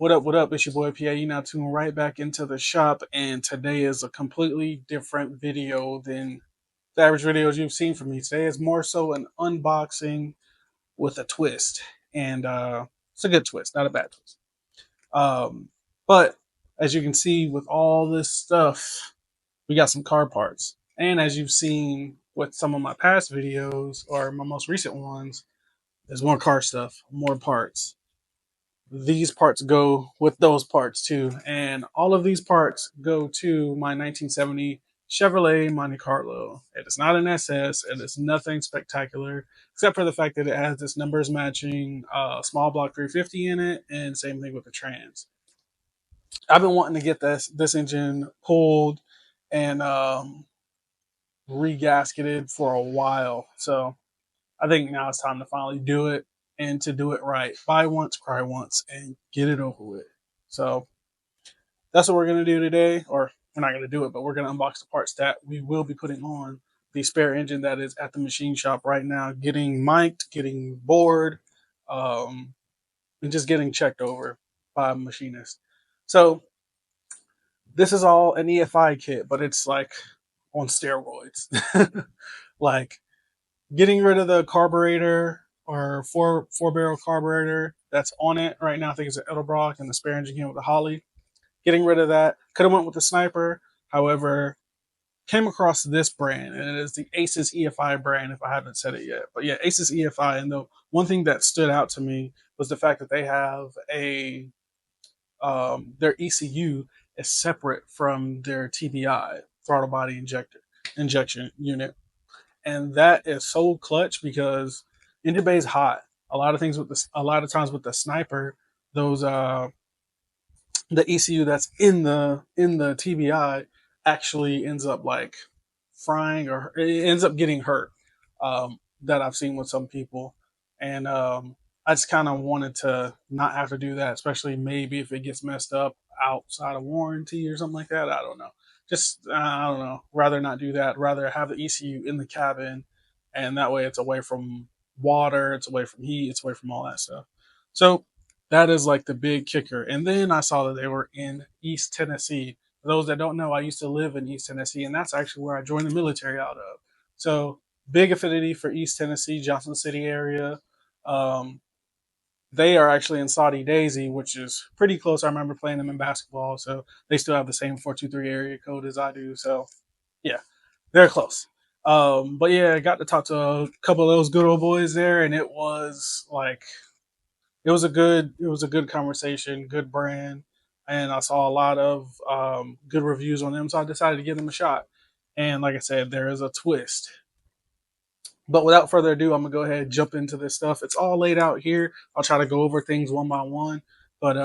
What up? It's your boy PA. You now tune right back into the shop, and today is a completely different video than the average videos you've seen from me. Today is more so an unboxing with a twist, and it's a good twist, not a bad twist. But as you can see, with all this stuff, we got some car parts, and as you've seen with some of my past videos or my most recent ones, there's more car stuff, more parts. These parts go with those parts too, and all of these parts go to my 1970 Chevrolet Monte Carlo. It is not an SS. It is nothing spectacular except for the fact that it has this numbers matching small block 350 in it, and same thing with the trans. I've been wanting to get this engine pulled and regasketed for a while, so I think now it's time to finally do it, and to do it right. Buy once, cry once, and get it over with. So that's what we're going to do today. Or we're not going to do it, but we're going to unbox the parts that we will be putting on the spare engine that is at the machine shop right now, getting mic'd, getting bored, and just getting checked over by a machinist. So this is all an EFI kit, but it's like on steroids. Like getting rid of the carburetor or four barrel carburetor that's on it right now. I think it's an Edelbrock, and the spare engine came with a Holly. Getting rid of that. Could have went with the Sniper. However, came across this brand, and it is the Aces EFI brand, if I haven't said it yet. But yeah, Aces EFI. And the one thing that stood out to me was the fact that they have a their ECU is separate from their TBI, throttle body injection unit. And that is so clutch because engine bay is hot. A lot of times with the Sniper, those the ECU that's in the TBI actually ends up like frying, or it ends up getting hurt. That I've seen with some people, and I just kind of wanted to not have to do that, especially maybe if it gets messed up outside of warranty or something like that. I don't know. Just I don't know. Rather not do that. Rather have the ECU in the cabin, and that way it's away from water, it's away from heat, it's away from all that stuff. So that is like the big kicker. And then I saw that they were in East Tennessee. For those that don't know, I used to live in East Tennessee, and that's actually where I joined the military out of. So big affinity for East Tennessee, Johnson City area. They are actually in Saudi Daisy, which is pretty close. I remember playing them in basketball, so they still have the same 423 area code as I do. So yeah, they're close. But yeah, I got to talk to a couple of those good old boys there, and it was a good conversation, good brand, and I saw a lot of good reviews on them, so I decided to give them a shot. And like I said, there is a twist. But without further ado, I'm going to go ahead and jump into this stuff. It's all laid out here. I'll try to go over things one by one. But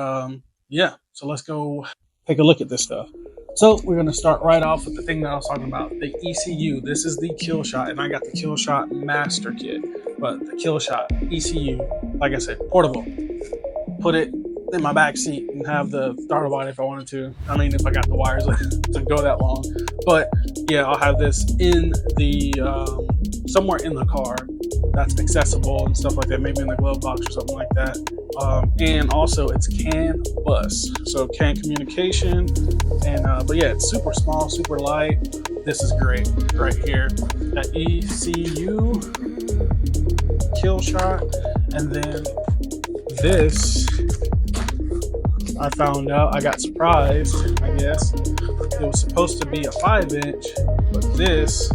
yeah, so let's go take a look at this stuff. So we're going to start right off with the thing that I was talking about, the ECU. This is the Kill Shot, and I got the Kill Shot Master Kit. But the Kill Shot ECU, like I said, portable. Put it in my back seat and have the throttle body if I wanted to. I mean, if I got the wires to go that long. But yeah, I'll have this in the somewhere in the car that's accessible and stuff like that, maybe in the glove box or something like that. And also it's CAN bus, so CAN communication. And but yeah, it's super small, super light. This is great right here. That ECU Kill Shot. And then this, I found out, I got surprised, I guess. It was supposed to be a 5-inch, but this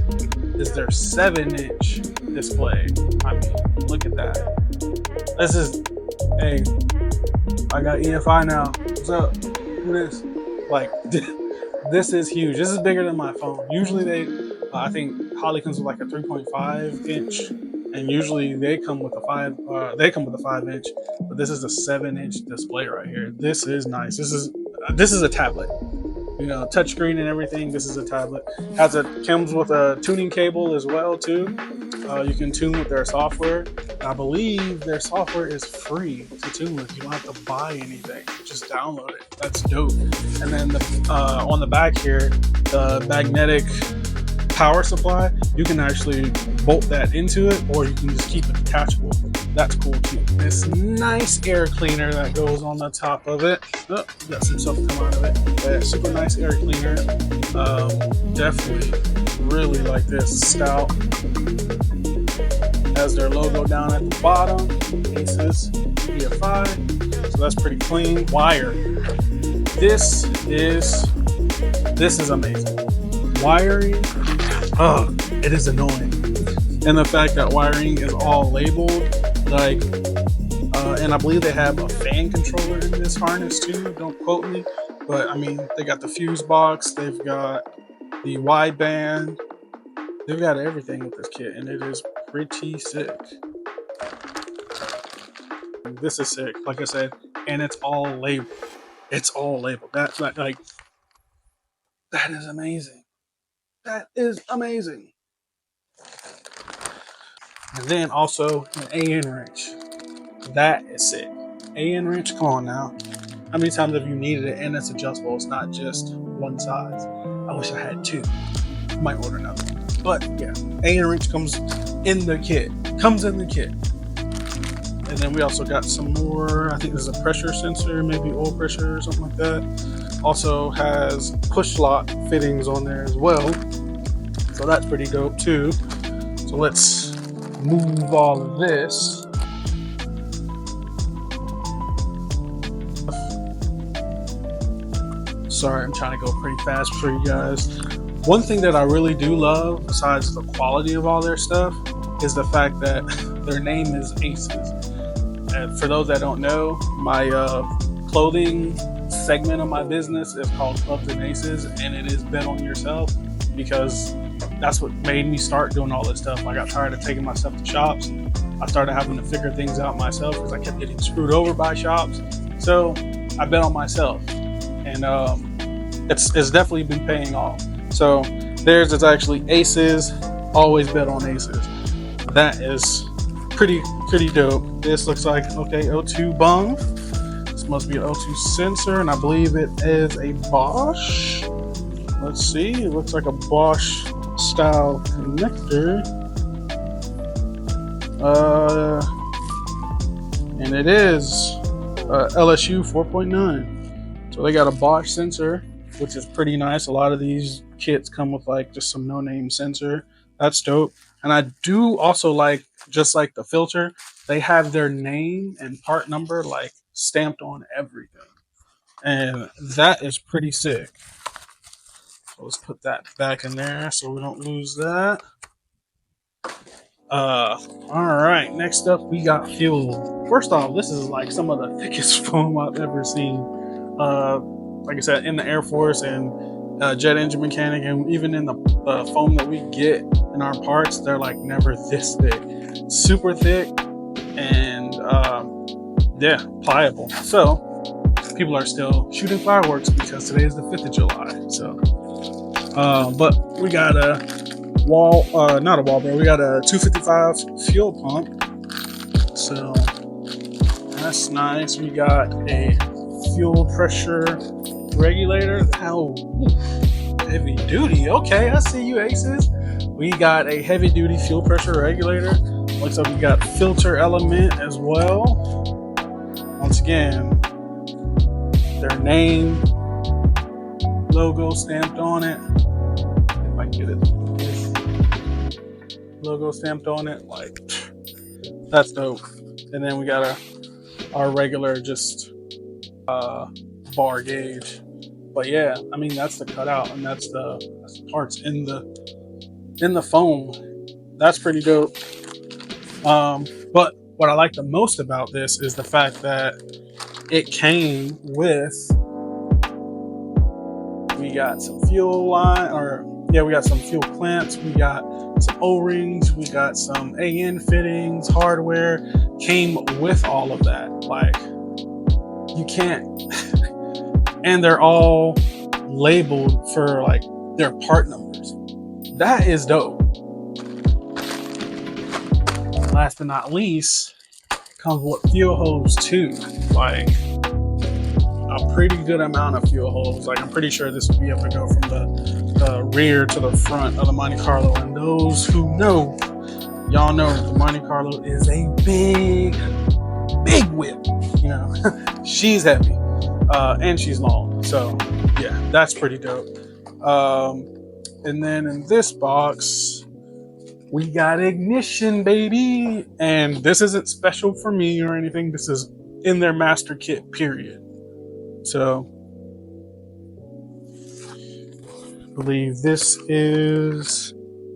is their 7-inch display. I mean, look at that. This is, hey, I got EFI now. What's up? Who this? Like, this is huge. This is bigger than my phone. Usually I think Holly comes with like a 3.5 inch, and usually they come with a 5-inch, but this is a 7-inch display right here. This is nice. This is a tablet. You know, touchscreen and everything. This is a tablet. Comes with a tuning cable as well too. You can tune with their software. I believe their software is free to tune with. You don't have to buy anything. Just download it. That's dope. And then on the back here, the magnetic power supply, you can actually bolt that into it, or you can just keep it detachable. That's cool too. This nice air cleaner that goes on the top of it. Oh, got some stuff come out of it. Yeah, super nice air cleaner. Definitely really like this. Stout has their logo down at the bottom. Aces EFI. So that's pretty clean. Wire. This is amazing. Wiring. Oh, it is annoying. And the fact that wiring is all labeled, like, and I believe they have a fan controller in this harness too. Don't quote me, but I mean, they got the fuse box, they've got the wideband, they've got everything with this kit, and it is pretty sick. This is sick, like I said, and it's all labeled. It's all labeled. That's like that is amazing. That is amazing. And then also an AN wrench. That is sick. AN wrench, come on now. How many times have you needed it? And it's adjustable. It's not just one size. I wish I had two. I might order another one. But yeah, AN wrench comes in the kit. And then we also got some more, I think this is a pressure sensor, maybe oil pressure or something like that. Also has push lock fittings on there as well. So that's pretty dope too. So let's move all of this. Sorry, I'm trying to go pretty fast for you guys. One thing that I really do love, besides the quality of all their stuff, is the fact that their name is Aces. And for those that don't know, my clothing segment of my business is called Clubs and Aces, and it is Bet on Yourself, because that's what made me start doing all this stuff. I got tired of taking my stuff to shops. I started having to figure things out myself because I kept getting screwed over by shops. So I bet on myself, and it's definitely been paying off. So theirs is actually Aces. Always bet on Aces. That is pretty dope. This looks like, okay, O2 bung. This must be an O2 sensor, and I believe it is a Bosch. Let's see. It looks like a Bosch style connector. And it is LSU 4.9. So they got a Bosch sensor, which is pretty nice. A lot of these kits come with like just some no-name sensor. That's dope. And I do also like, just like the filter, they have their name and part number like stamped on everything. And that is pretty sick. So let's put that back in there so we don't lose that. All right, next up we got fuel. First off, this is like some of the thickest foam I've ever seen. Like I said, in the Air Force and jet engine mechanic, and even in the foam that we get in our parts, they're like never this thick. Super thick and yeah, pliable. So people are still shooting fireworks because today is the 5th of July. So but we got a not a wall bearer, we got a 255 fuel pump. So that's nice. We got a fuel pressure regulator. How heavy duty. Okay, I see you, Aces. We got a heavy duty fuel pressure regulator. Looks like we got filter element as well. Once again, their name, logo stamped on it. If I can get it. Logo stamped on it. Like, that's dope. And then we got our regular just bar gauge. But yeah, I mean, that's the cutout, and that's the parts in the foam. That's pretty dope. But what I like the most about this is the fact that it came with, we got some fuel line, we got some fuel clamps, we got some O-rings, we got some AN fittings, hardware, came with all of that. Like, you can't, and they're all labeled for like their part numbers. That is dope. Last but not least, comes with fuel hose too. Like, a pretty good amount of fuel hose. Like, I'm pretty sure this will be able to go from the rear to the front of the Monte Carlo. And those who know Y'all know the Monte Carlo is a big whip. You know, she's heavy and she's long. So yeah, that's pretty dope. Um, and then in this box, we got ignition, baby. And this isn't special for me or anything. This is in their master kit, period. So I believe this is,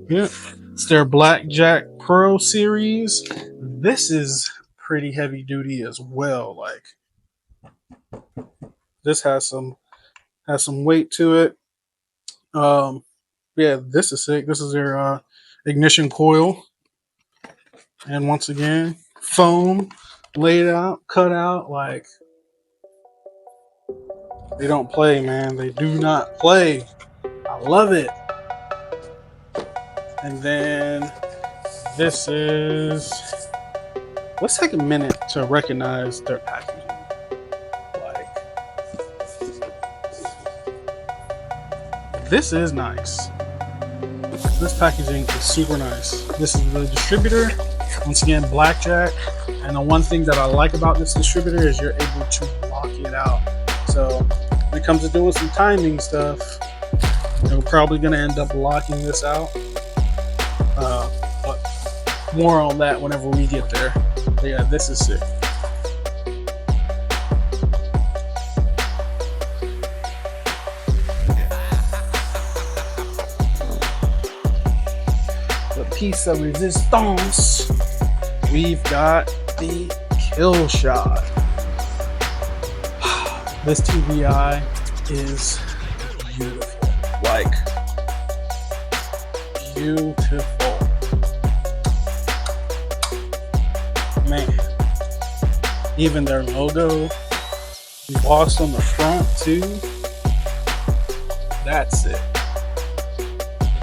yeah, it's their Blackjack Pro series. This is pretty heavy duty as well. Like, this has some weight to it. Yeah, this is sick. This is their ignition coil, and once again, foam laid out, cut out. Like, they don't play, man. They do not play. I love it. And then this is. Let's take a minute to recognize their packaging. Like, this is nice. This packaging is super nice. This is the distributor. Once again, Blackjack. And the one thing that I like about this distributor is you're able to block it out. So when it comes to doing some timing stuff, we're probably going to end up locking this out. But more on that whenever we get there. But yeah, this is sick. The piece of resistance, we've got the kill shot. This TVI is beautiful. Like, beautiful. Man. Even their logo embossed on the front too. That's it.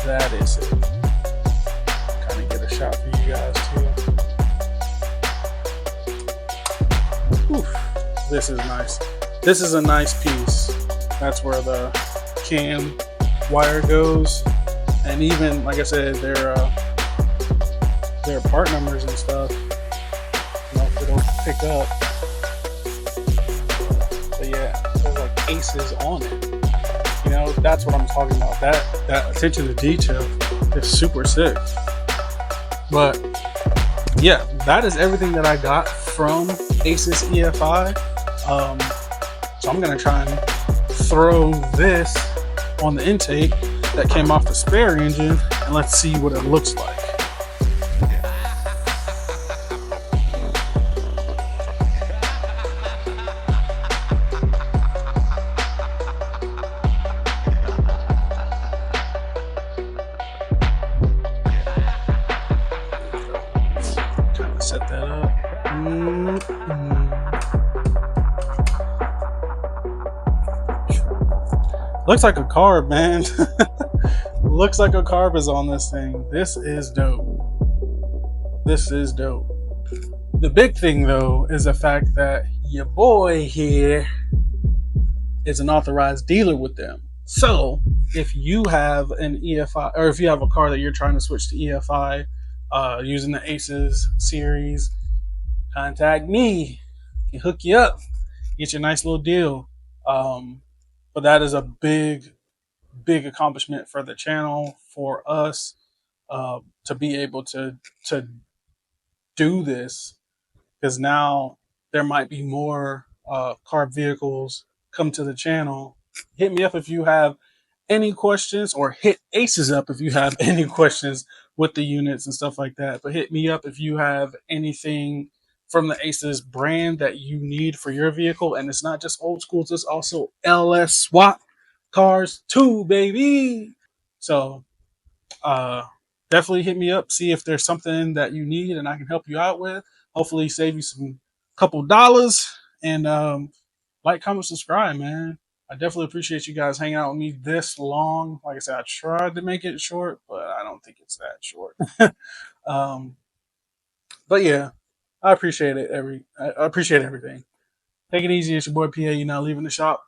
That is it. Kind of get a shot for you guys too. Oof. This is nice. This is a nice piece. That's where the cam wire goes, and even like I said, their part numbers and stuff. You know, if it'll pick up. But yeah, there's like Aces on it. You know, that's what I'm talking about. That attention to detail is super sick. But yeah, that is everything that I got from Aces EFI. So I'm gonna try and throw this on the intake that came off the spare engine, and let's see what it looks like. Trying to set that up. Looks like a carb, man. Looks like a carb is on this thing. This is dope. This is dope. The big thing, though, is the fact that your boy here is an authorized dealer with them. So if you have an EFI, or if you have a car that you're trying to switch to EFI using the Aces series, contact me. I can hook you up, get you a nice little deal. But that is a big accomplishment for the channel, for us, to be able to do this, because now there might be more carb vehicles come to the channel. Hit me up if you have any questions, or hit Aces up if you have any questions with the units and stuff like that. But hit me up if you have anything from the Aces brand that you need for your vehicle. And it's not just old schools, it's also LS swap cars too, baby. So definitely hit me up, see if there's something that you need and I can help you out with. Hopefully save you some couple dollars. And like, comment, subscribe, man. I definitely appreciate you guys hanging out with me this long. Like I said, I tried to make it short, but I don't think it's that short. But yeah, I appreciate it. I appreciate everything. Take it easy. It's your boy PA. You're not leaving the shop.